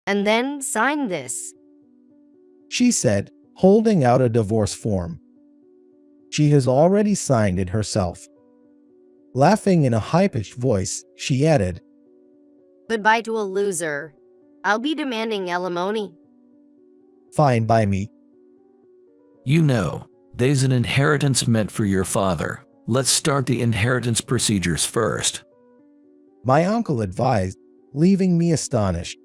And then sign this. she said, holding out a divorce form. She has already signed it herself. Laughing in a high-pitched voice, she added, Goodbye to a loser. I'll be demanding alimony. fine by me. You know, there's an inheritance meant for your father. Let's start the inheritance procedures first. My uncle advised, leaving me astonished.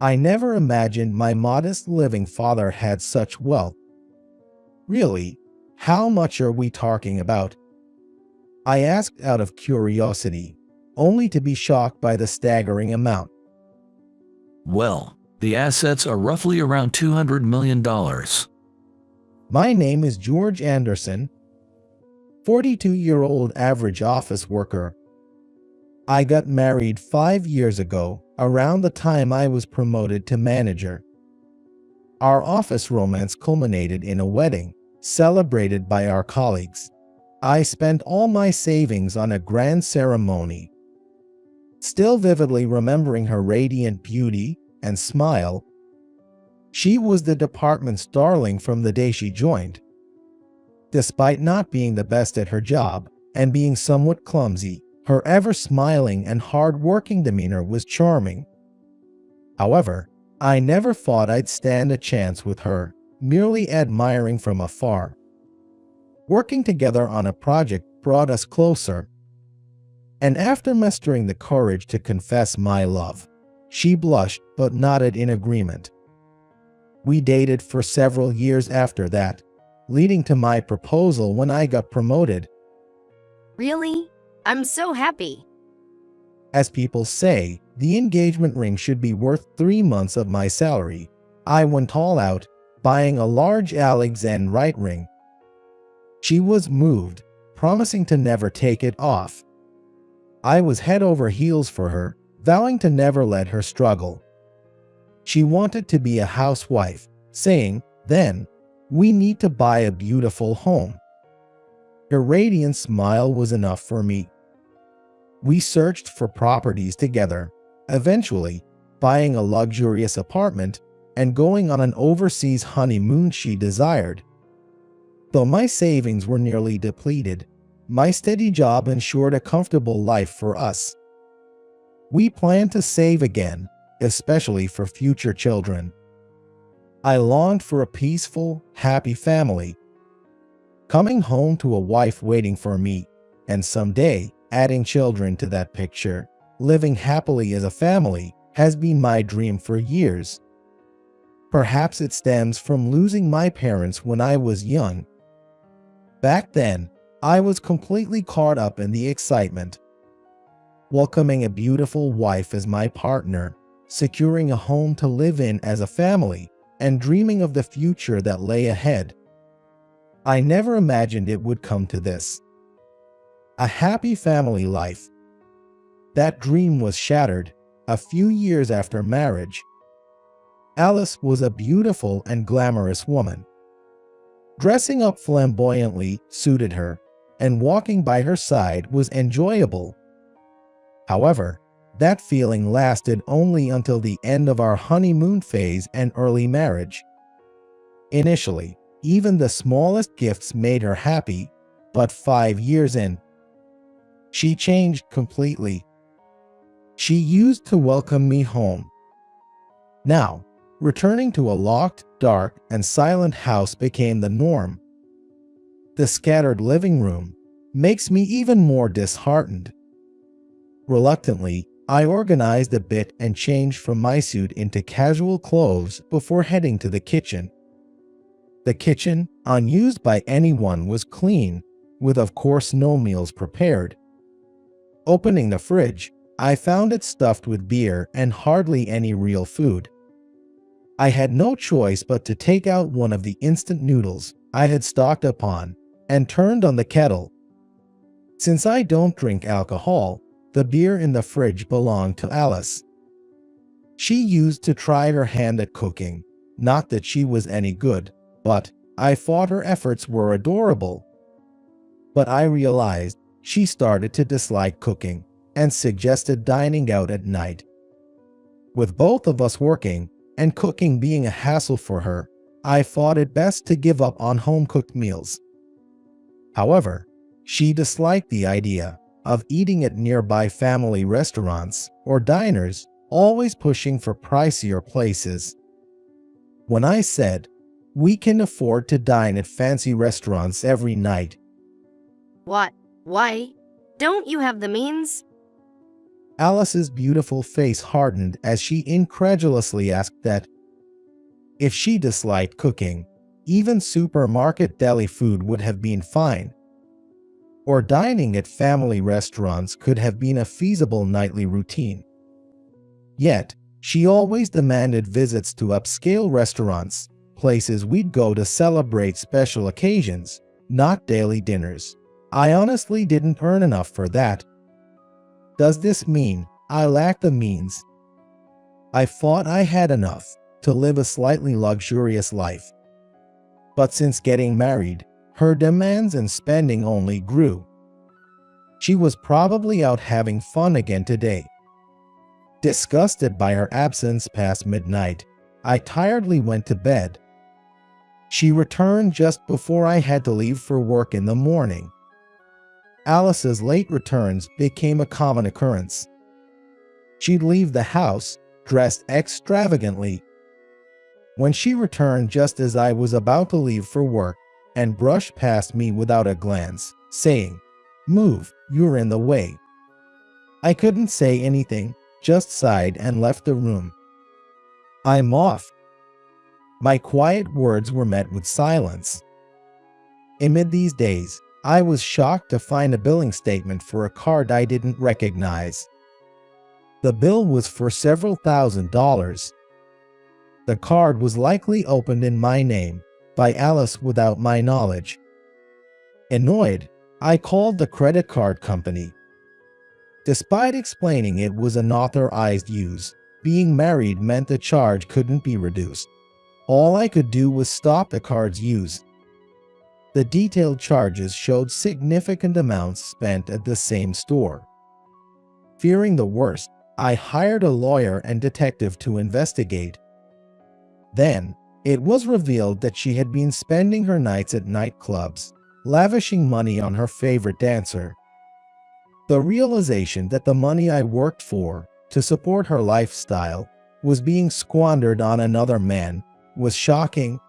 I never imagined my modest living father had such wealth. Really, how much are we talking about? I asked out of curiosity, only to be shocked by the staggering amount. Well, the assets are roughly around $200 million. My name is George Anderson, 42-year-old average office worker. I got married 5 years ago, around the time I was promoted to manager. Our office romance culminated in a wedding, celebrated by our colleagues. I spent all my savings on a grand ceremony. Still vividly remembering her radiant beauty and smile, she was the department's darling from the day she joined. Despite not being the best at her job and being somewhat clumsy, her ever-smiling and hard-working demeanor was charming. However, I never thought I'd stand a chance with her, merely admiring from afar. Working together on a project brought us closer, and after mustering the courage to confess my love, she blushed but nodded in agreement. We dated for several years after that, leading to my proposal when I got promoted. Really? I'm so happy. As people say, the engagement ring should be worth 3 months of my salary. I went all out, buying a large Alexandrite ring. She was moved, promising to never take it off. I was head over heels for her, vowing to never let her struggle. She wanted to be a housewife, saying, then, we need to buy a beautiful home. Her radiant smile was enough for me. We searched for properties together, eventually buying a luxurious apartment and going on an overseas honeymoon she desired. Though my savings were nearly depleted, my steady job ensured a comfortable life for us. We planned to save again, especially for future children. I longed for a peaceful, happy family. Coming home to a wife waiting for me, and someday adding children to that picture, living happily as a family, has been my dream for years. Perhaps it stems from losing my parents when I was young. Back then, I was completely caught up in the excitement. Welcoming a beautiful wife as my partner, securing a home to live in as a family, and dreaming of the future that lay ahead. I never imagined it would come to this. A happy family life. That dream was shattered a few years after marriage. Alice was a beautiful and glamorous woman. Dressing up flamboyantly suited her, and walking by her side was enjoyable. However, that feeling lasted only until the end of our honeymoon phase and early marriage. Initially, even the smallest gifts made her happy, but 5 years in, she changed completely. She used to welcome me home. Now, returning to a locked, dark, and silent house became the norm. The scattered living room makes me even more disheartened. Reluctantly, I organized a bit and changed from my suit into casual clothes before heading to the kitchen. The kitchen, unused by anyone, was clean, with of course no meals prepared. Opening the fridge, I found it stuffed with beer and hardly any real food. I had no choice but to take out one of the instant noodles I had stocked upon and turned on the kettle. Since I don't drink alcohol, the beer in the fridge belonged to Alice. She used to try her hand at cooking, not that she was any good, but I thought her efforts were adorable. But I realized she started to dislike cooking and suggested dining out at night. With both of us working and cooking being a hassle for her, I thought it best to give up on home-cooked meals. However, she disliked the idea of eating at nearby family restaurants or diners, always pushing for pricier places. When I said, "We can afford to dine at fancy restaurants every night," What? Why? Don't you have the means? Alice's beautiful face hardened as she incredulously asked that. If she disliked cooking, even supermarket deli food would have been fine. Or dining at family restaurants could have been a feasible nightly routine. Yet, she always demanded visits to upscale restaurants, places we'd go to celebrate special occasions, not daily dinners. I honestly didn't earn enough for that. Does this mean I lack the means? I thought I had enough to live a slightly luxurious life. But since getting married, her demands and spending only grew. She was probably out having fun again today. Disgusted by her absence past midnight, I tiredly went to bed. She returned just before I had to leave for work in the morning. Alice's late returns became a common occurrence. She'd leave the house, dressed extravagantly. When she returned just as I was about to leave for work, and brushed past me without a glance, saying, "Move, you're in the way." I couldn't say anything, just sighed and left the room. "I'm off." My quiet words were met with silence. Amid these days, I was shocked to find a billing statement for a card I didn't recognize. The bill was for several $1,000s. The card was likely opened in my name by Alice without my knowledge. Annoyed, I called the credit card company. Despite explaining it was unauthorized use, being married meant the charge couldn't be reduced. All I could do was stop the card's use. The detailed charges showed significant amounts spent at the same store. Fearing the worst, I hired a lawyer and detective to investigate. Then, it was revealed that she had been spending her nights at nightclubs, lavishing money on her favorite dancer. The realization that the money I worked for to support her lifestyle was being squandered on another man was shocking.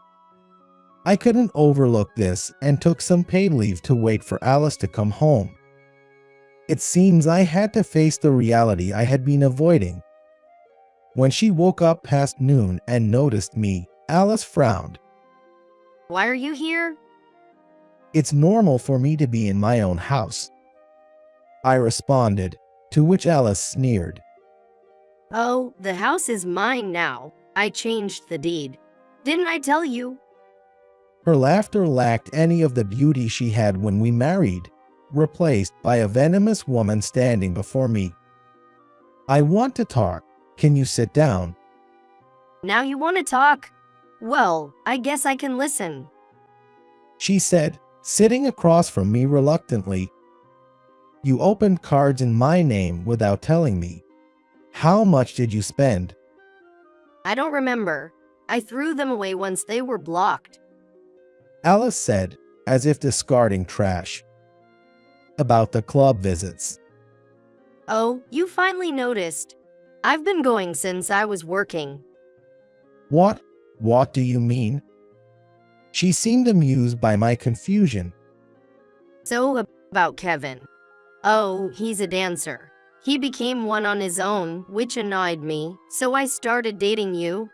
I couldn't overlook this and took some paid leave to wait for Alice to come home. It seems I had to face the reality I had been avoiding. When she woke up past noon and noticed me, Alice frowned. Why are you here? "It's normal for me to be in my own house," I responded, to which Alice sneered. Oh, the house is mine now. I changed the deed. Didn't I tell you? Her laughter lacked any of the beauty she had when we married, replaced by a venomous woman standing before me. "I want to talk. Can you sit down?" Now you want to talk? Well, I guess I can listen. She said, sitting across from me reluctantly. "You opened cards in my name without telling me. How much did you spend?" I don't remember. I threw them away once they were blocked. Alice said, as if discarding trash. "About the club visits." Oh, you finally noticed. I've been going since I was working. What? What do you mean?" She seemed amused by my confusion. So, about Kevin. Oh, he's a dancer. He became one on his own, which annoyed me, so I started dating you.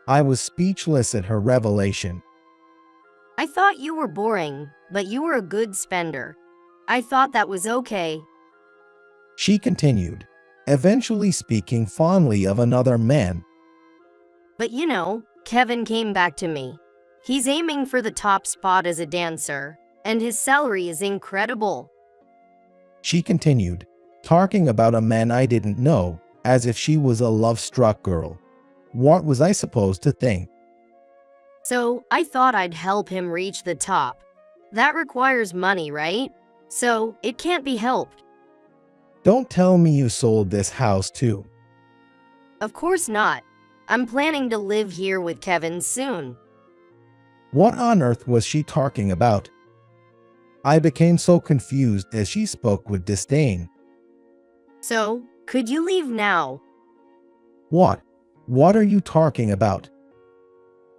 I was speechless at her revelation. I thought you were boring, but you were a good spender. I thought that was okay. She continued, eventually speaking fondly of another man. But you know, Kevin came back to me. He's aiming for the top spot as a dancer, and his salary is incredible. She continued, talking about a man I didn't know, as if she was a love-struck girl. What was I supposed to think? So, I thought I'd help him reach the top. That requires money, right? So, it can't be helped. Don't tell me you sold this house too. Of course not. I'm planning to live here with Kevin soon. What on earth was she talking about? I became so confused as she spoke with disdain. So, could you leave now? What? What are you talking about?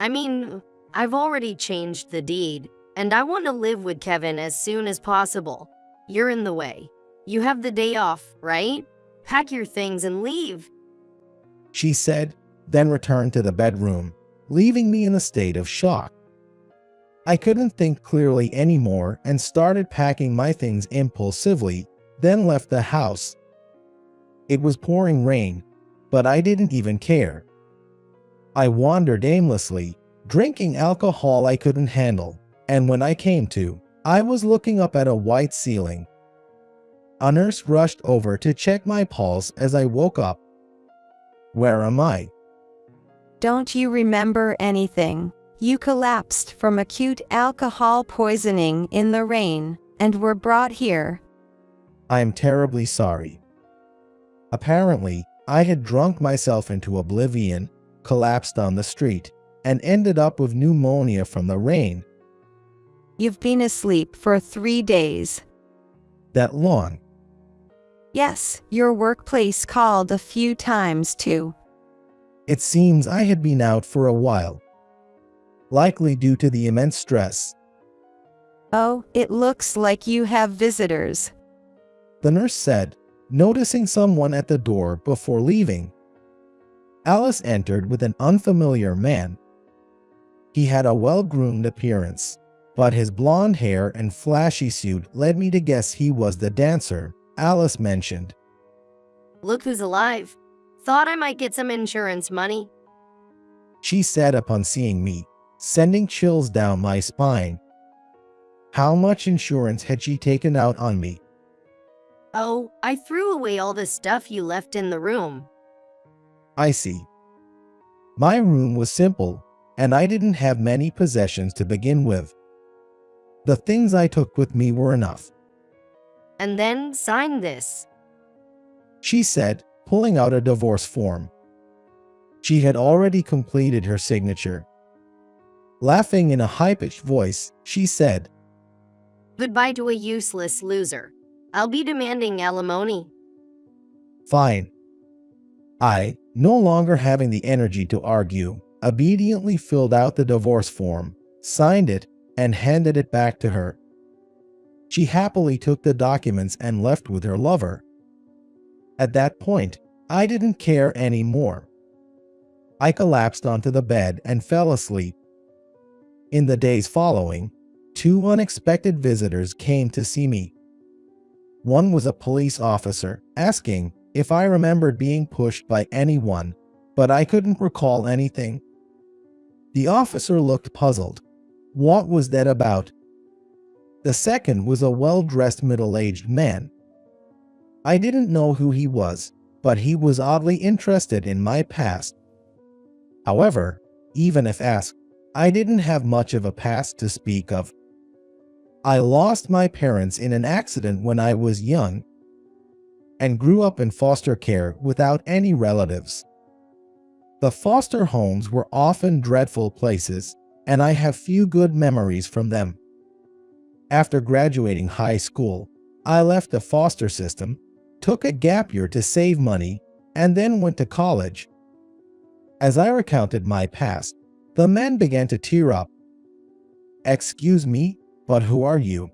I mean, I've already changed the deed, and I want to live with Kevin as soon as possible. You're in the way. You have the day off, right? Pack your things and leave. She said, then returned to the bedroom, leaving me in a state of shock. I couldn't think clearly anymore and started packing my things impulsively, then left the house. It was pouring rain, but I didn't even care. I wandered aimlessly, drinking alcohol I couldn't handle, and when I came to, I was looking up at a white ceiling. A nurse rushed over to check my pulse as I woke up. Where am I? Don't you remember anything? You collapsed from acute alcohol poisoning in the rain and were brought here. I am terribly sorry. Apparently, I had drunk myself into oblivion, collapsed on the street, and ended up with pneumonia from the rain. You've been asleep for 3 days. That long? Yes, your workplace called a few times too. It seems I had been out for a while, likely due to the immense stress. Oh, it looks like you have visitors. The nurse said, noticing someone at the door before leaving. Alice entered with an unfamiliar man. He had a well-groomed appearance, but his blonde hair and flashy suit led me to guess he was the dancer Alice mentioned. Look who's alive. Thought I might get some insurance money. She said upon seeing me, sending chills down my spine. How much insurance had she taken out on me? Oh, I threw away all the stuff you left in the room. I see. My room was simple, and I didn't have many possessions to begin with. The things I took with me were enough. And then sign this. She said, pulling out a divorce form. She had already completed her signature. Laughing in a high-pitched voice, she said, Goodbye to a useless loser. I'll be demanding alimony. Fine. I, no longer having the energy to argue, obediently filled out the divorce form, signed it, and handed it back to her. She happily took the documents and left with her lover. At that point, I didn't care anymore. I collapsed onto the bed and fell asleep. In the days following, 2 unexpected visitors came to see me. One was a police officer, asking if I remembered being pushed by anyone, but I couldn't recall anything. The officer looked puzzled. What was that about? The second was a well-dressed middle-aged man. I didn't know who he was, but he was oddly interested in my past. However, even if asked, I didn't have much of a past to speak of. I lost my parents in an accident when I was young and grew up in foster care without any relatives. The foster homes were often dreadful places, and I have few good memories from them. After graduating high school, I left the foster system, took a gap year to save money, and then went to college. As I recounted my past, the men began to tear up. Excuse me, but who are you?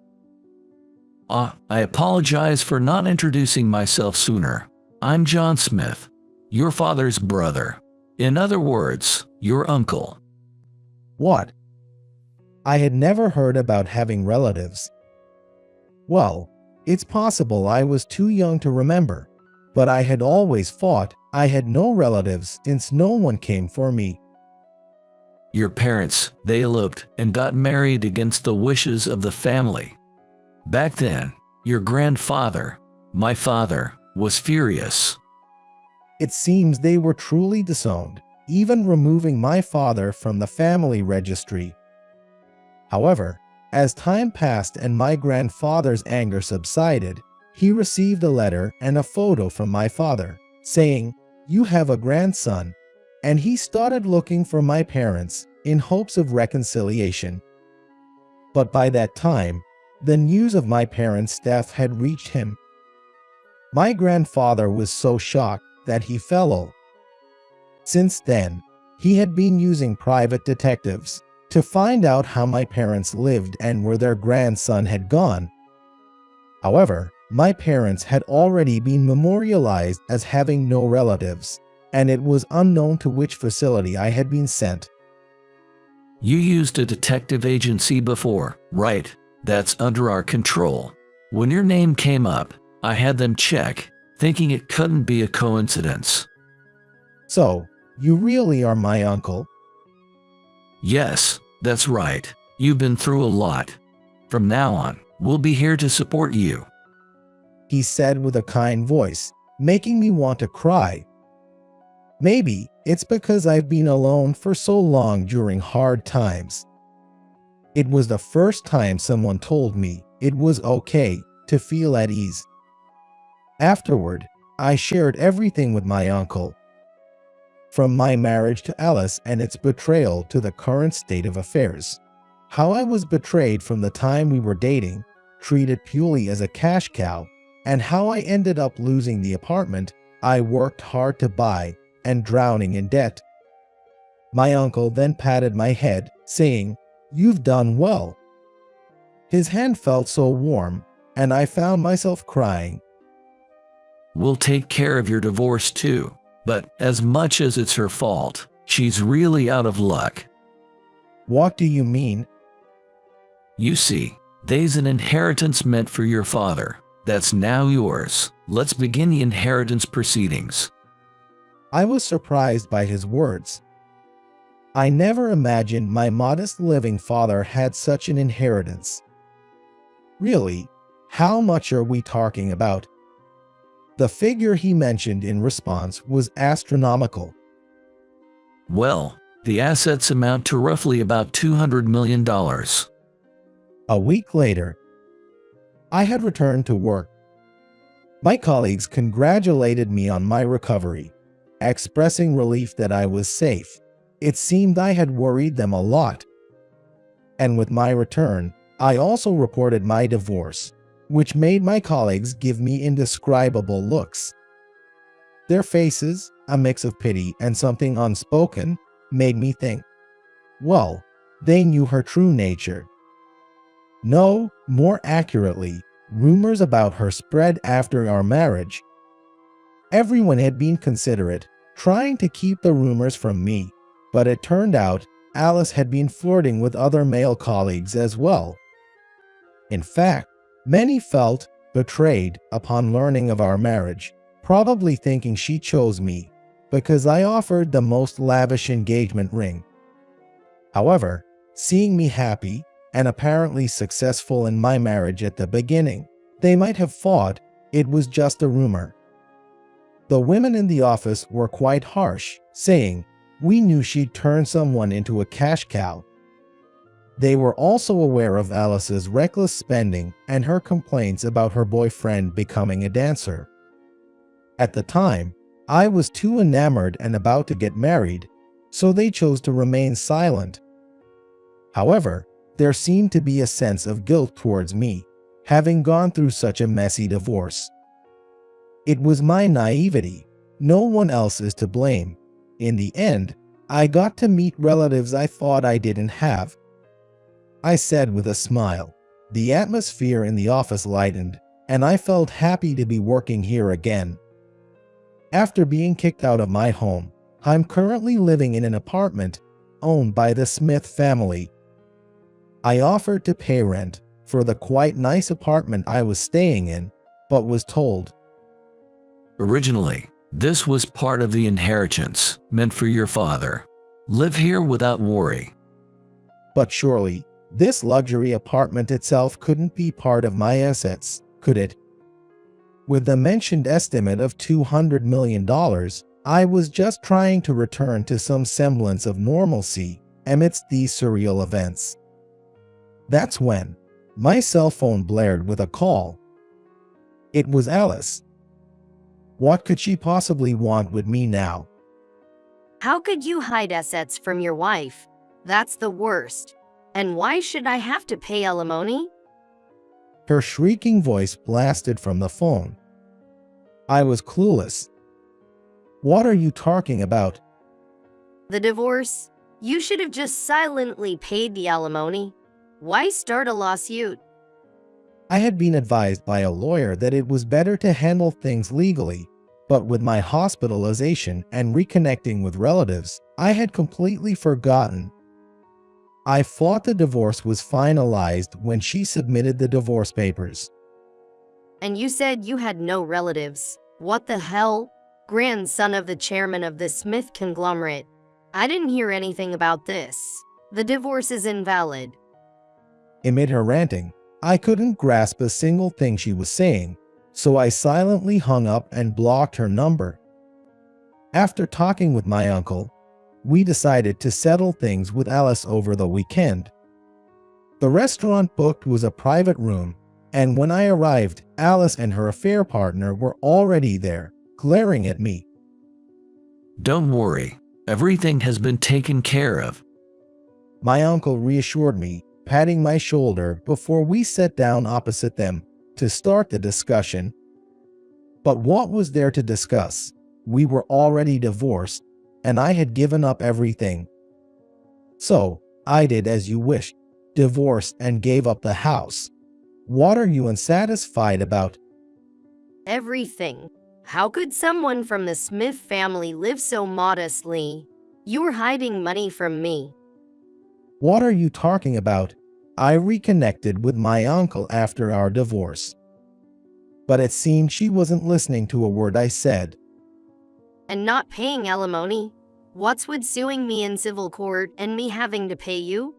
I apologize for not introducing myself sooner. I'm John Smith, your father's brother. In other words, your uncle. What? I had never heard about having relatives. Well, it's possible I was too young to remember, but I had always thought I had no relatives since no one came for me. Your parents, they eloped and got married against the wishes of the family. Back then, your grandfather, my father, was furious. It seems they were truly disowned, even removing my father from the family registry. However, as time passed and my grandfather's anger subsided, he received a letter and a photo from my father, saying, "You have a grandson," and he started looking for my parents in hopes of reconciliation. But by that time, the news of my parents' death had reached him. My grandfather was so shocked that he fell ill. Since then, he had been using private detectives to find out how my parents lived and where their grandson had gone. However, my parents had already been memorialized as having no relatives, and it was unknown to which facility I had been sent. You used a detective agency before, right? That's under our control. When your name came up, I had them check, thinking it couldn't be a coincidence. So, you really are my uncle? Yes, that's right. You've been through a lot. From now on, we'll be here to support you, he said with a kind voice, making me want to cry. Maybe it's because I've been alone for so long during hard times. It was the first time someone told me it was okay to feel at ease. Afterward, I shared everything with my uncle. From my marriage to Alice and its betrayal to the current state of affairs. How I was betrayed from the time we were dating, treated purely as a cash cow, and how I ended up losing the apartment I worked hard to buy and drowning in debt. My uncle then patted my head, saying, "You've done well." His hand felt so warm, and I found myself crying. We'll take care of your divorce too, but as much as it's her fault, she's really out of luck. What do you mean? You see, there's an inheritance meant for your father. That's now yours. Let's begin the inheritance proceedings. I was surprised by his words. I never imagined my modest living father had such an inheritance. Really, how much are we talking about? The figure he mentioned in response was astronomical. Well, the assets amount to roughly about $200 million. A week later, I had returned to work. My colleagues congratulated me on my recovery, expressing relief that I was safe. It seemed I had worried them a lot. And with my return, I also reported my divorce, which made my colleagues give me indescribable looks. Their faces, a mix of pity and something unspoken, made me think, well, they knew her true nature. No, more accurately, rumors about her spread after our marriage. Everyone had been considerate, trying to keep the rumors from me, but it turned out Alice had been flirting with other male colleagues as well. In fact, many felt betrayed upon learning of our marriage, probably thinking she chose me because I offered the most lavish engagement ring. However, seeing me happy and apparently successful in my marriage at the beginning, they might have thought it was just a rumor. The women in the office were quite harsh, saying, "We knew she'd turn someone into a cash cow." They were also aware of Alice's reckless spending and her complaints about her boyfriend becoming a dancer. At the time, I was too enamored and about to get married, so they chose to remain silent. However, there seemed to be a sense of guilt towards me, having gone through such a messy divorce. It was my naivety. No one else is to blame. In the end, I got to meet relatives I thought I didn't have. I said with a smile. The atmosphere in the office lightened, and I felt happy to be working here again. After being kicked out of my home, I'm currently living in an apartment owned by the Smith family. I offered to pay rent for the quite nice apartment I was staying in, but was told, Originally, this was part of the inheritance meant for your father. Live here without worry. But surely, this luxury apartment itself couldn't be part of my assets, could it? With the mentioned estimate of $200 million, I was just trying to return to some semblance of normalcy amidst these surreal events. That's when my cell phone blared with a call. It was Alice. What could she possibly want with me now? How could you hide assets from your wife? That's the worst. And why should I have to pay alimony? Her shrieking voice blasted from the phone. I was clueless. What are you talking about? The divorce? You should have just silently paid the alimony. Why start a lawsuit? I had been advised by a lawyer that it was better to handle things legally, but with my hospitalization and reconnecting with relatives, I had completely forgotten. I thought the divorce was finalized when she submitted the divorce papers. And you said you had no relatives. What the hell? Grandson of the chairman of the Smith conglomerate. I didn't hear anything about this. The divorce is invalid. Amid her ranting, I couldn't grasp a single thing she was saying, so I silently hung up and blocked her number. After talking with my uncle, we decided to settle things with Alice over the weekend. The restaurant booked was a private room, and when I arrived, Alice and her affair partner were already there, glaring at me. Don't worry, everything has been taken care of. My uncle reassured me, patting my shoulder before we sat down opposite them to start the discussion. But what was there to discuss? We were already divorced, and I had given up everything. So, I did as you wished, divorced and gave up the house. What are you unsatisfied about? Everything. How could someone from the Smith family live so modestly? You're hiding money from me. What are you talking about? I reconnected with my uncle after our divorce. But it seemed she wasn't listening to a word I said. And not paying alimony? What's with suing me in civil court and me having to pay you?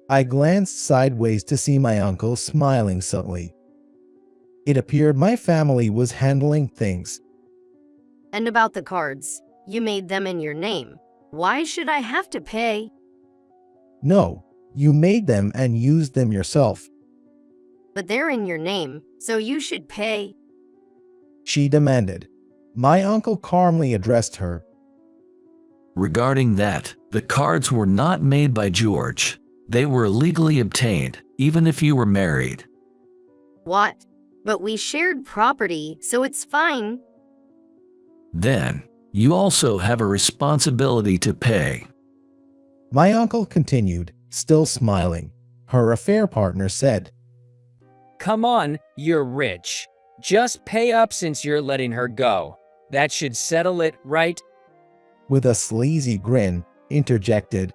I glanced sideways to see my uncle smiling subtly. It appeared my family was handling things. And about the cards, you made them in your name. Why should I have to pay? No, you made them and used them yourself, But they're in your name, so you should pay. she demanded. My uncle calmly addressed her. Regarding that, the cards were not made by George. They were legally obtained, even if you were married. What? But we shared property, so it's fine. Then, you also have a responsibility to pay. My uncle continued, still smiling. Her affair partner said, Come on, you're rich. Just pay up since you're letting her go. That should settle it, right? with a sleazy grin, interjected.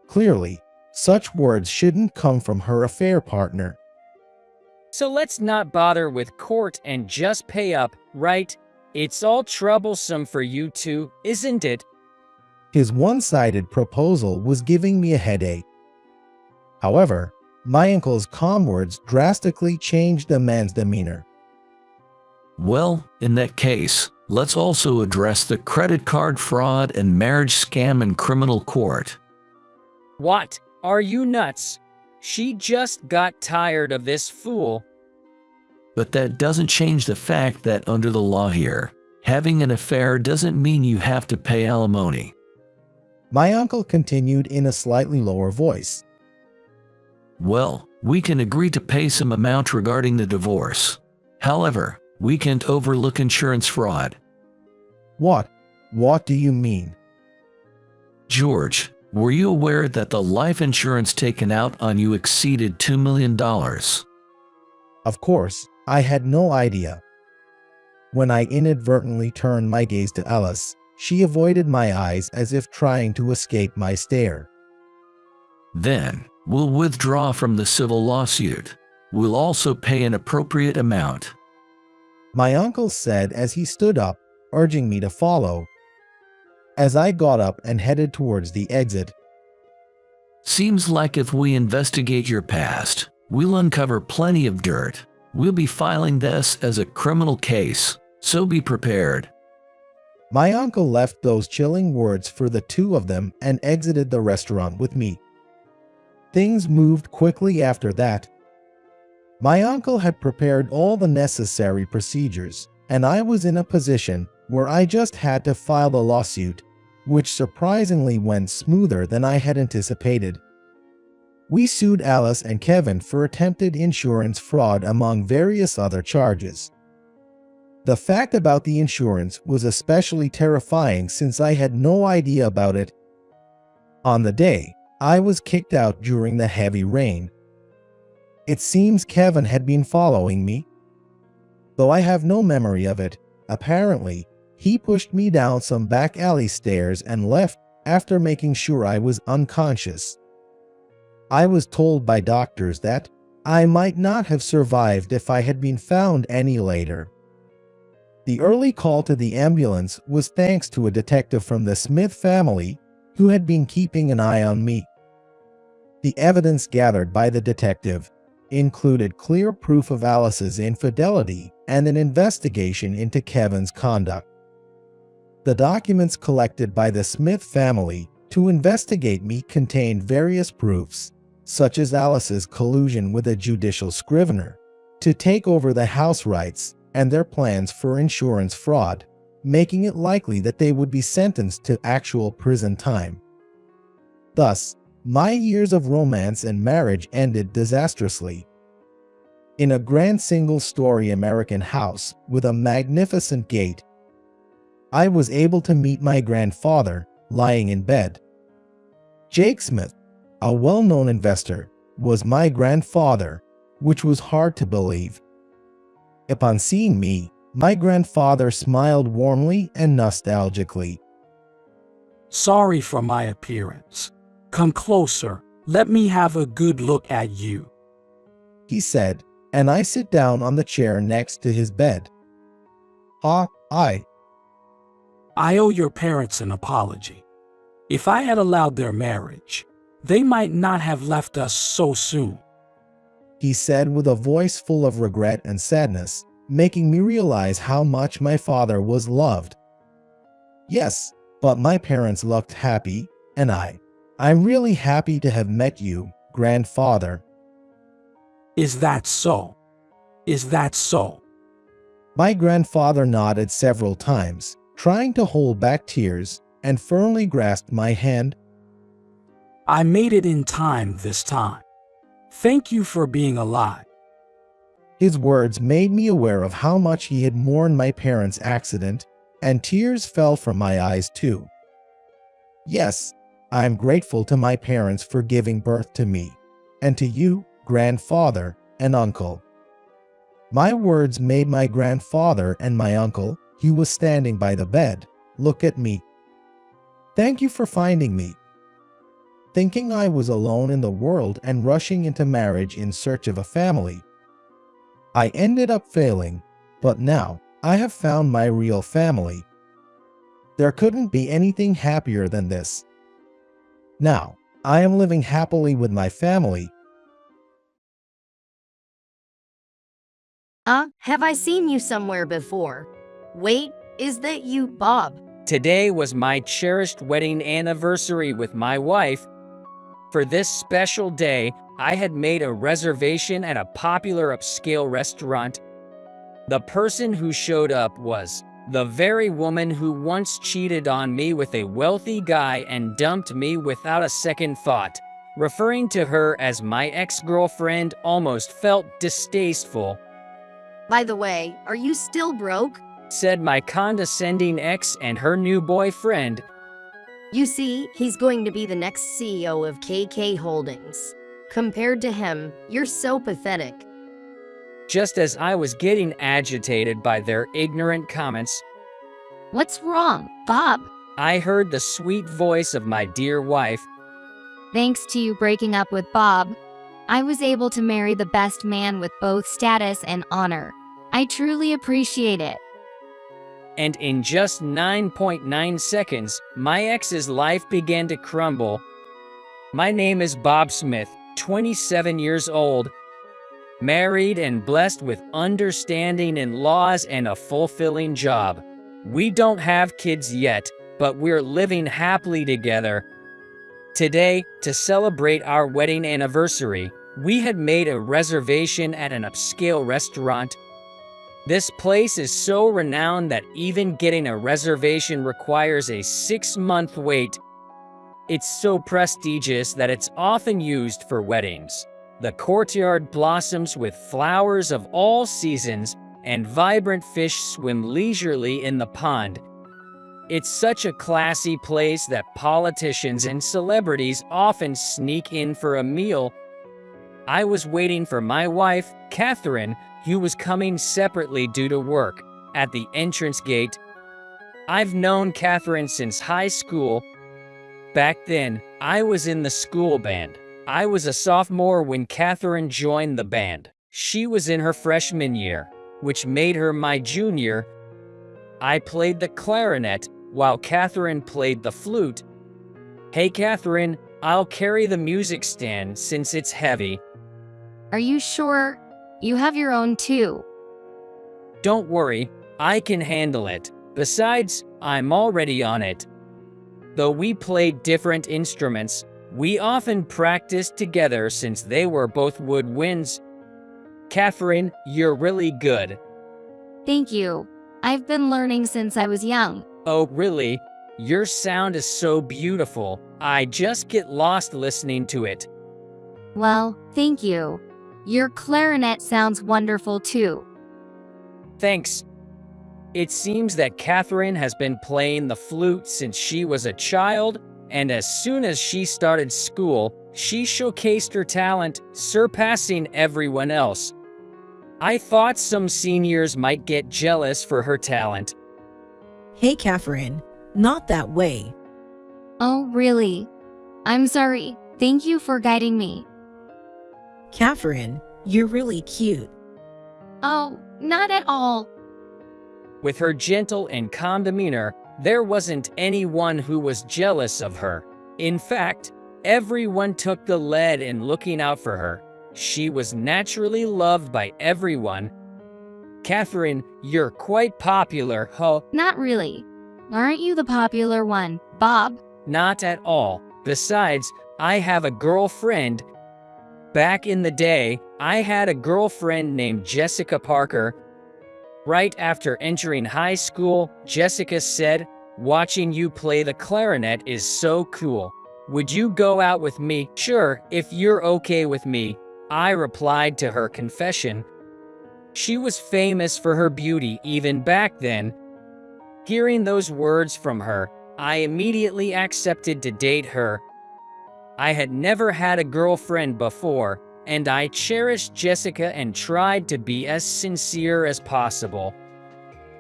Clearly, such words shouldn't come from her affair partner. So let's not bother with court and just pay up, right? It's all troublesome for you two, isn't it? His one-sided proposal was giving me a headache. However, my uncle's calm words drastically changed the man's demeanor. Well, in that case, let's also address the credit card fraud and marriage scam in criminal court. What? Are you nuts? She just got tired of this fool. But that doesn't change the fact that under the law here, having an affair doesn't mean you have to pay alimony. My uncle continued in a slightly lower voice. Well, we can agree to pay some amount regarding the divorce. However, we can't overlook insurance fraud. What? What do you mean? George, were you aware that the life insurance taken out on you exceeded $2 million? Of course, I had no idea. When I inadvertently turned my gaze to Alice, she avoided my eyes as if trying to escape my stare. Then, we'll withdraw from the civil lawsuit. We'll also pay an appropriate amount. My uncle said as he stood up, urging me to follow. As I got up and headed towards the exit, Seems like if we investigate your past, we'll uncover plenty of dirt. We'll be filing this as a criminal case, so be prepared. my uncle left those chilling words for the two of them and exited the restaurant with me. Things moved quickly after that. My uncle had prepared all the necessary procedures, and I was in a position where I just had to file a lawsuit, which surprisingly went smoother than I had anticipated. We sued Alice and Kevin for attempted insurance fraud among various other charges. The fact about the insurance was especially terrifying since I had no idea about it. On the day, I was kicked out during the heavy rain. It seems Kevin had been following me. Though I have no memory of it, apparently, he pushed me down some back alley stairs and left after making sure I was unconscious. I was told by doctors that I might not have survived if I had been found any later. The early call to the ambulance was thanks to a detective from the Smith family who had been keeping an eye on me. The evidence gathered by the detective included clear proof of Alice's infidelity and an investigation into Kevin's conduct. The documents collected by the Smith family to investigate me contained various proofs, such as Alice's collusion with a judicial scrivener to take over the house rights and their plans for insurance fraud, making it likely that they would be sentenced to actual prison time. Thus, my years of romance and marriage ended disastrously. In a grand single-story American house with a magnificent gate, I was able to meet my grandfather lying in bed. Jake Smith, a well-known investor, was my grandfather, which was hard to believe. Upon seeing me, my grandfather smiled warmly and nostalgically. Sorry for my appearance. Come closer, let me have a good look at you, he said, and I sit down on the chair next to his bed. I owe your parents an apology. If I had allowed their marriage, they might not have left us so soon, he said with a voice full of regret and sadness, making me realize how much my father was loved. Yes, but my parents looked happy, and I'm really happy to have met you, grandfather. Is that so? Is that so? My grandfather nodded several times, trying to hold back tears, and firmly grasped my hand. I made it in time this time. Thank you for being alive. His words made me aware of how much he had mourned my parents' accident, and tears fell from my eyes too. Yes, I am grateful to my parents for giving birth to me, and to you, grandfather and uncle. My words made my grandfather and my uncle, he was standing by the bed, look at me. Thank you for finding me. Thinking I was alone in the world and rushing into marriage in search of a family, I ended up failing, but now I have found my real family. There couldn't be anything happier than this. Now, I am living happily with my family. Have I seen you somewhere before? Wait, is that you, Bob? Today was my cherished wedding anniversary with my wife. For this special day, I had made a reservation at a popular upscale restaurant. The person who showed up was the very woman who once cheated on me with a wealthy guy and dumped me without a second thought. Referring to her as my ex-girlfriend almost felt distasteful. By the way, are you still broke? Said my condescending ex and her new boyfriend. You see, he's going to be the next CEO of KK Holdings. Compared to him, you're so pathetic. Just as I was getting agitated by their ignorant comments, What's wrong, Bob? I heard the sweet voice of my dear wife. Thanks to you breaking up with Bob, I was able to marry the best man with both status and honor. I truly appreciate it. And in just 9.9 seconds, my ex's life began to crumble. My name is Bob Smith, 27 years old, married and blessed with understanding in laws and a fulfilling job. We don't have kids yet, but we're living happily together. Today, to celebrate our wedding anniversary, we had made a reservation at an upscale restaurant. This place is so renowned that even getting a reservation requires a 6-month wait. It's so prestigious that it's often used for weddings. The courtyard blossoms with flowers of all seasons, and vibrant fish swim leisurely in the pond. It's such a classy place that politicians and celebrities often sneak in for a meal. I was waiting for my wife, Catherine, who was coming separately due to work, at the entrance gate. I've known Catherine since high school. Back then, I was in the school band. I was a sophomore when Catherine joined the band. She was in her freshman year, which made her my junior. I played the clarinet, while Catherine played the flute. Hey Catherine, I'll carry the music stand since it's heavy. Are you sure? You have your own too. Don't worry, I can handle it. Besides, I'm already on it. Though we played different instruments, we often practiced together since they were both woodwinds. Catherine, you're really good. Thank you. I've been learning since I was young. Oh, really? Your sound is so beautiful. I just get lost listening to it. Well, thank you. Your clarinet sounds wonderful too. Thanks. It seems that Catherine has been playing the flute since she was a child, and as soon as she started school, she showcased her talent, surpassing everyone else. I thought some seniors might get jealous for her talent. Hey, Catherine, not that way. Oh, really? I'm sorry. Thank you for guiding me. Catherine, you're really cute. Oh, not at all. With her gentle and calm demeanor, there wasn't anyone who was jealous of her. In fact, everyone took the lead in looking out for her. She was naturally loved by everyone. Catherine, you're quite popular, huh? Not really. Aren't you the popular one, Bob? Not at all. Besides, I have a girlfriend. Back in the day, I had a girlfriend named Jessica Parker. Right after entering high school, Jessica said, "Watching you play the clarinet is so cool. Would you go out with me?" "Sure, if you're okay with me," I replied to her confession. She was famous for her beauty even back then. Hearing those words from her, I immediately accepted to date her. I had never had a girlfriend before, and I cherished Jessica and tried to be as sincere as possible.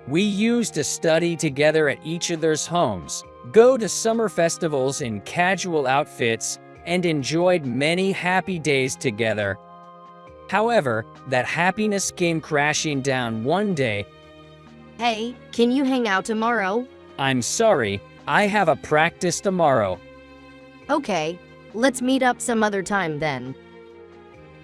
We used to study together at each other's homes, go to summer festivals in casual outfits, and enjoyed many happy days together. However, that happiness came crashing down one day. Hey, can you hang out tomorrow? I'm sorry, I have a practice tomorrow. Okay, let's meet up some other time then.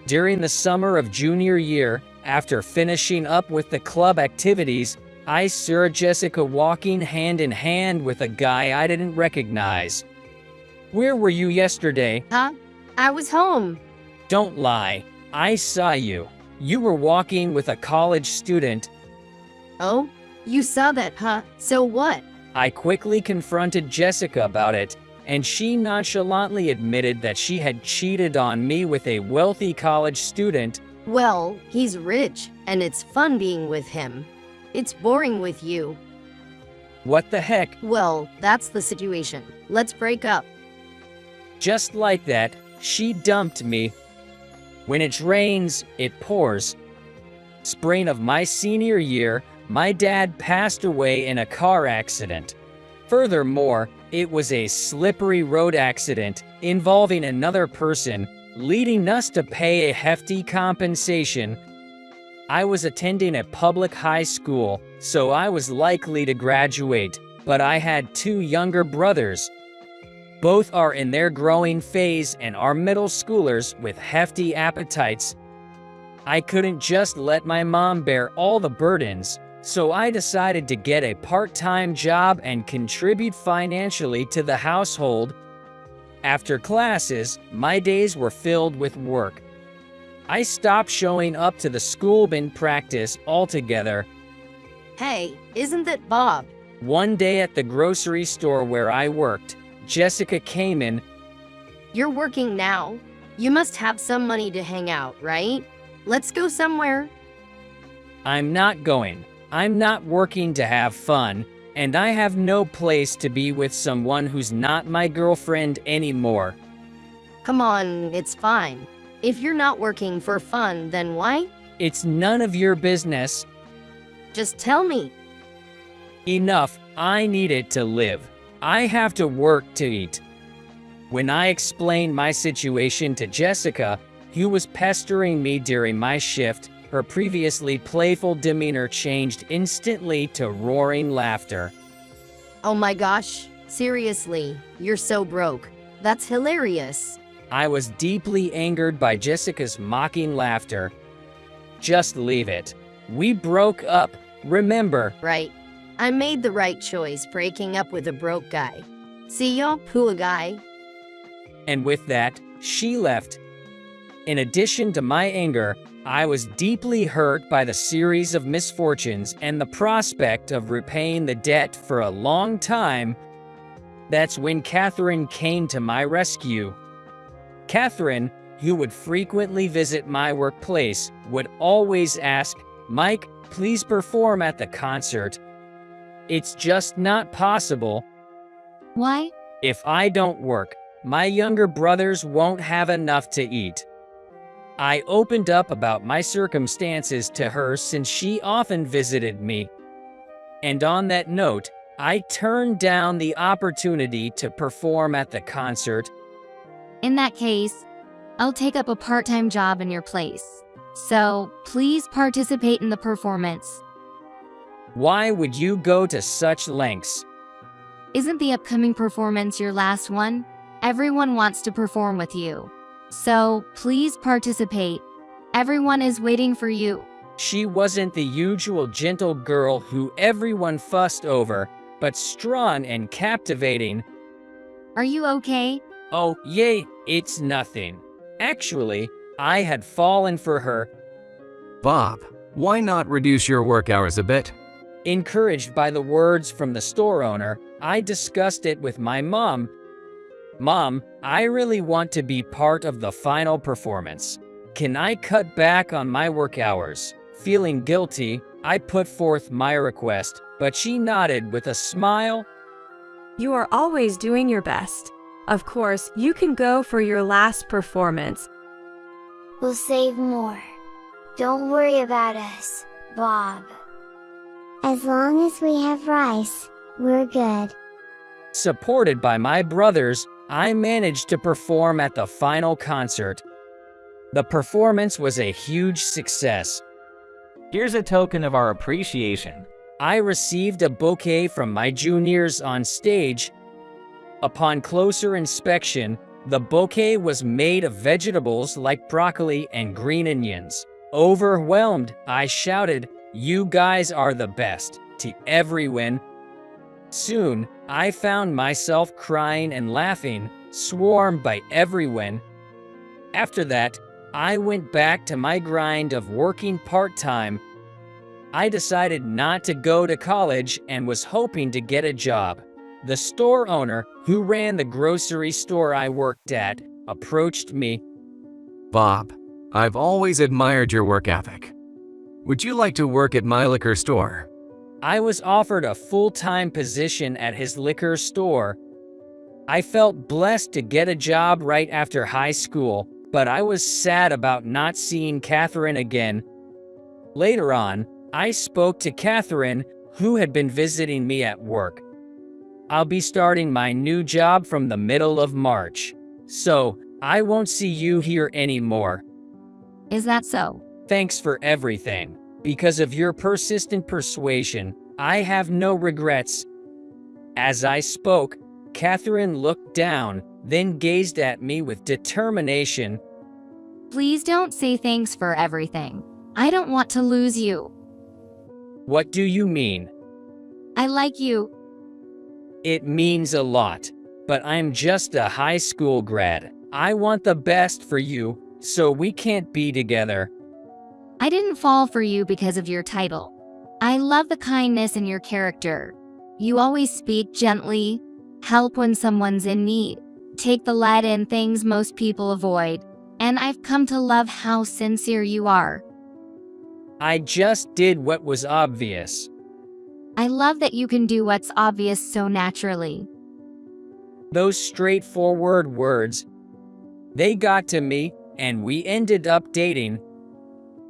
During the summer of junior year, after finishing up with the club activities, I saw Jessica walking hand in hand with a guy I didn't recognize. "Where were you yesterday?" Huh? I was home. "Don't lie. I saw you. You were walking with a college student." Oh? You saw that, huh? So what? I quickly confronted Jessica about it, and she nonchalantly admitted that she had cheated on me with a wealthy college student. Well, he's rich, and it's fun being with him. It's boring with you. What the heck? Well, that's the situation. Let's break up. Just like that, she dumped me. When it rains, it pours. Spring of my senior year, my dad passed away in a car accident. Furthermore, it was a slippery road accident involving another person, leading us to pay a hefty compensation. I was attending a public high school, so I was likely to graduate, but I had 2 younger brothers. Both are in their growing phase and are middle schoolers with hefty appetites. I couldn't just let my mom bear all the burdens, so I decided to get a part-time job and contribute financially to the household. After classes, my days were filled with work. I stopped showing up to the school band practice altogether. Hey, isn't that Bob? One day at the grocery store where I worked, Jessica came in. You're working now. You must have some money to hang out, right? Let's go somewhere. I'm not going. I'm not working to have fun, and I have no place to be with someone who's not my girlfriend anymore. Come on, it's fine. If you're not working for fun, then why? It's none of your business. Just tell me. Enough, I need it to live. I have to work to eat. When I explained my situation to Jessica, who was pestering me during my shift, her previously playful demeanor changed instantly to roaring laughter. Oh my gosh, seriously, you're so broke. That's hilarious. I was deeply angered by Jessica's mocking laughter. Just leave it. We broke up, remember? Right. I made the right choice breaking up with a broke guy. See ya, poor guy. And with that, she left. In addition to my anger, I was deeply hurt by the series of misfortunes and the prospect of repaying the debt for a long time. That's when Catherine came to my rescue. Catherine, who would frequently visit my workplace, would always ask, "Mike, please perform at the concert." It's just not possible. Why? If I don't work, my younger brothers won't have enough to eat. I opened up about my circumstances to her since she often visited me. And on that note, I turned down the opportunity to perform at the concert. In that case, I'll take up a part-time job in your place. So, please participate in the performance. Why would you go to such lengths? Isn't the upcoming performance your last one? Everyone wants to perform with you. So, please participate. Everyone is waiting for you. She wasn't the usual gentle girl who everyone fussed over, but strong and captivating. Are you okay? Oh, yay, it's nothing. Actually, I had fallen for her. Bob, why not reduce your work hours a bit? Encouraged by the words from the store owner, I discussed it with my mom. Mom, I really want to be part of the final performance. Can I cut back on my work hours? Feeling guilty, I put forth my request, but she nodded with a smile. You are always doing your best. Of course, you can go for your last performance. We'll save more. Don't worry about us, Bob. As long as we have rice, we're good. Supported by my brothers, I managed to perform at the final concert. The performance was a huge success. Here's a token of our appreciation. I received a bouquet from my juniors on stage. Upon closer inspection, the bouquet was made of vegetables like broccoli and green onions. Overwhelmed, I shouted, "You guys are the best," to everyone. Soon, I found myself crying and laughing, swarmed by everyone. After that, I went back to my grind of working part-time. I decided not to go to college and was hoping to get a job. The store owner, who ran the grocery store I worked at, approached me. Bob, I've always admired your work ethic. Would you like to work at my liquor store? I was offered a full-time position at his liquor store. I felt blessed to get a job right after high school, but I was sad about not seeing Catherine again. Later on, I spoke to Catherine, who had been visiting me at work. I'll be starting my new job from the middle of March, so I won't see you here anymore. Is that so? Thanks for everything. Because of your persistent persuasion, I have no regrets. As I spoke, Catherine looked down, then gazed at me with determination. Please don't say thanks for everything. I don't want to lose you. What do you mean? I like you. It means a lot, but I'm just a high school grad. I want the best for you, so we can't be together. I didn't fall for you because of your title. I love the kindness in your character. You always speak gently, help when someone's in need, take the lead in things most people avoid, and I've come to love how sincere you are. I just did what was obvious. I love that you can do what's obvious so naturally. Those straightforward words, they got to me, and we ended up dating.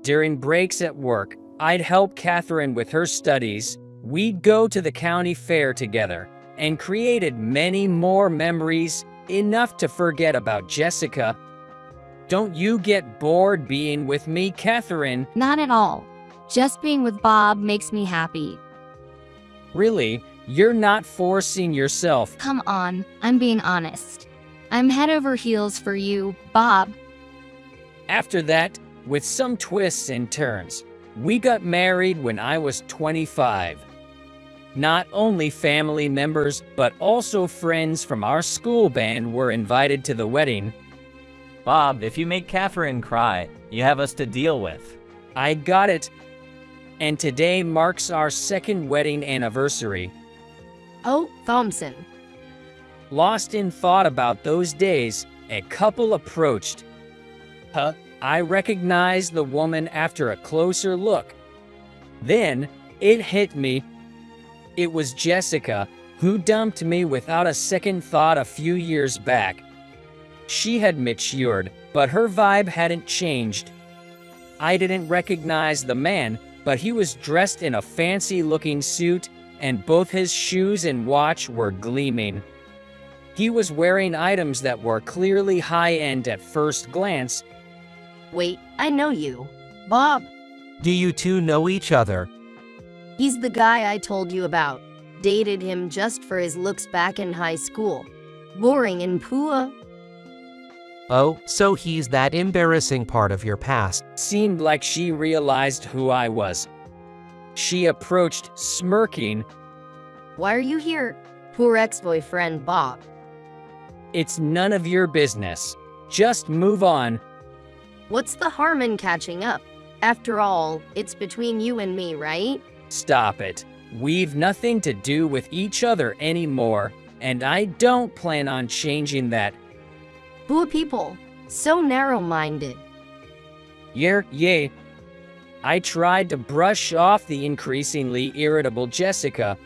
During breaks at work, I'd help Catherine with her studies, we'd go to the county fair together, and created many more memories, enough to forget about Jessica. Don't you get bored being with me, Catherine? Not at all. Just being with Bob makes me happy. Really? You're not forcing yourself. Come on, I'm being honest. I'm head over heels for you, Bob. After that, with some twists and turns, we got married when I was 25. Not only family members, but also friends from our school band were invited to the wedding. Bob, if you make Catherine cry, you have us to deal with. I got it. And today marks our second wedding anniversary. Oh, Thompson. Lost in thought about those days, a couple approached. I recognized the woman after a closer look. Then, it hit me. It was Jessica, who dumped me without a second thought a few years back. She had matured, but her vibe hadn't changed. I didn't recognize the man, but he was dressed in a fancy-looking suit, and both his shoes and watch were gleaming. He was wearing items that were clearly high-end at first glance. Wait, I know you. Bob. Do you two know each other? He's the guy I told you about. Dated him just for his looks back in high school. Boring and poor. Oh, so he's that embarrassing part of your past. Seemed like she realized who I was. She approached, smirking. Why are you here? Poor ex-boyfriend Bob. It's none of your business. Just move on. What's the harm in catching up? After all, it's between you and me, right? Stop it. We've nothing to do with each other anymore, and I don't plan on changing that. Poor people. So narrow-minded. Yay. I tried to brush off the increasingly irritable Jessica.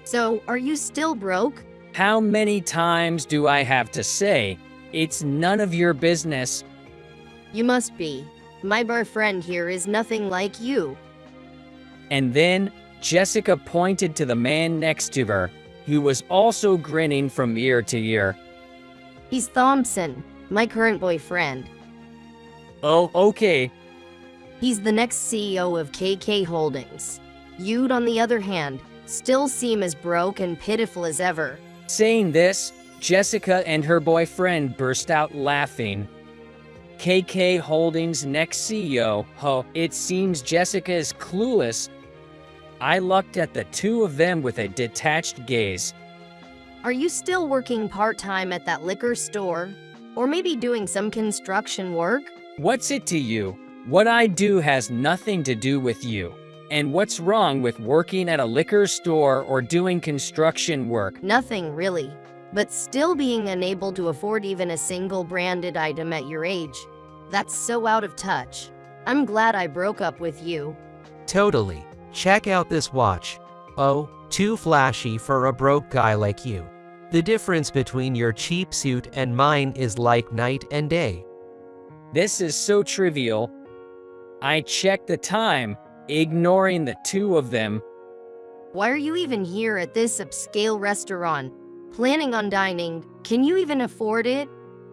So, are you still broke? How many times do I have to say, it's none of your business? You must be. My boyfriend here is nothing like you. And then, Jessica pointed to the man next to her, who was also grinning from ear to ear. He's Thompson, my current boyfriend. Oh, okay. He's the next CEO of KK Holdings. You'd, on the other hand, still seem as broke and pitiful as ever. Saying this, Jessica and her boyfriend burst out laughing. KK Holdings' next CEO, it seems Jessica is clueless. I looked at the two of them with a detached gaze. Are you still working part-time at that liquor store? Or maybe doing some construction work? What's it to you? What I do has nothing to do with you. And what's wrong with working at a liquor store or doing construction work? Nothing really. But still being unable to afford even a single branded item at your age. That's so out of touch. I'm glad I broke up with you. Totally. Check out this watch. Oh, too flashy for a broke guy like you. The difference between your cheap suit and mine is like night and day. This is so trivial. I checked the time, ignoring the two of them. Why are you even here at this upscale restaurant? Planning on dining? Can you even afford it?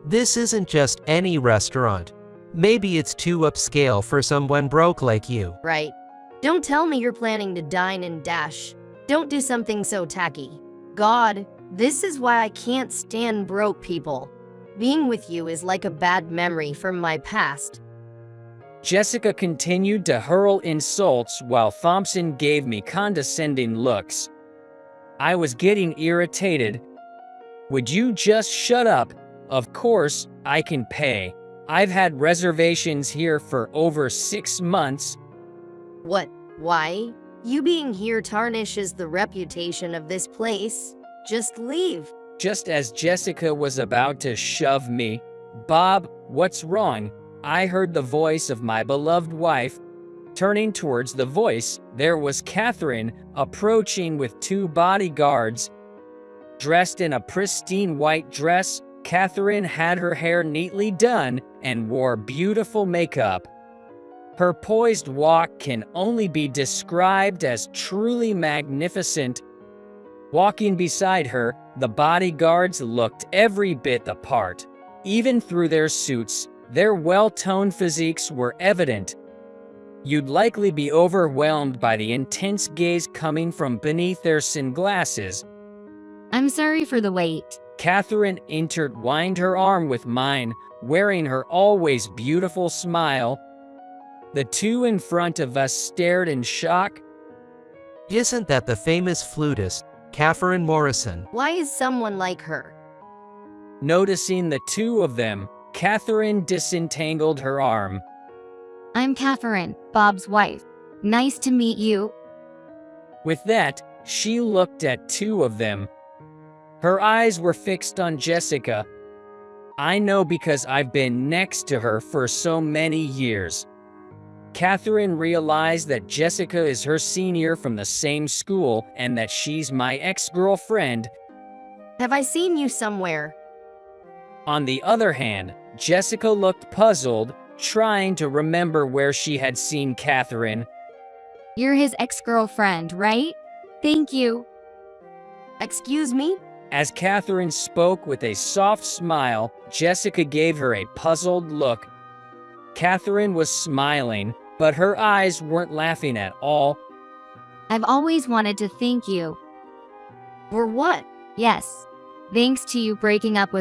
This isn't just any restaurant. Maybe it's too upscale for someone broke like you. Right. Don't tell me you're planning to dine and dash. Don't do something so tacky. God, this is why I can't stand broke people. Being with you is like a bad memory from my past. Jessica continued to hurl insults while Thompson gave me condescending looks. I was getting irritated. Would you just shut up? Of course, I can pay. I've had reservations here for over 6 months. What? Why? You being here tarnishes the reputation of this place. Just leave. Just as Jessica was about to shove me, "Bob, what's wrong?" I heard the voice of my beloved wife. Turning towards the voice, there was Catherine, approaching with 2 bodyguards. Dressed in a pristine white dress, Catherine had her hair neatly done and wore beautiful makeup. Her poised walk can only be described as truly magnificent. Walking beside her, the bodyguards looked every bit the part. Even through their suits, their well-toned physiques were evident. You'd likely be overwhelmed by the intense gaze coming from beneath their sunglasses. I'm sorry for the wait. Catherine intertwined her arm with mine, wearing her always beautiful smile. The 2 in front of us stared in shock. Isn't that the famous flutist, Catherine Morrison? Why is someone like her? Noticing the 2 of them, Catherine disentangled her arm. I'm Catherine, Bob's wife. Nice to meet you. With that, she looked at 2 of them. Her eyes were fixed on Jessica. I know because I've been next to her for so many years. Catherine realized that Jessica is her senior from the same school and that she's my ex-girlfriend. Have I seen you somewhere? On the other hand, Jessica looked puzzled, trying to remember where she had seen Catherine. You're his ex-girlfriend, right? Thank you. Excuse me? As Catherine spoke with a soft smile, Jessica gave her a puzzled look. Catherine was smiling, but her eyes weren't laughing at all. I've always wanted to thank you. For what? Yes. Thanks to you breaking up with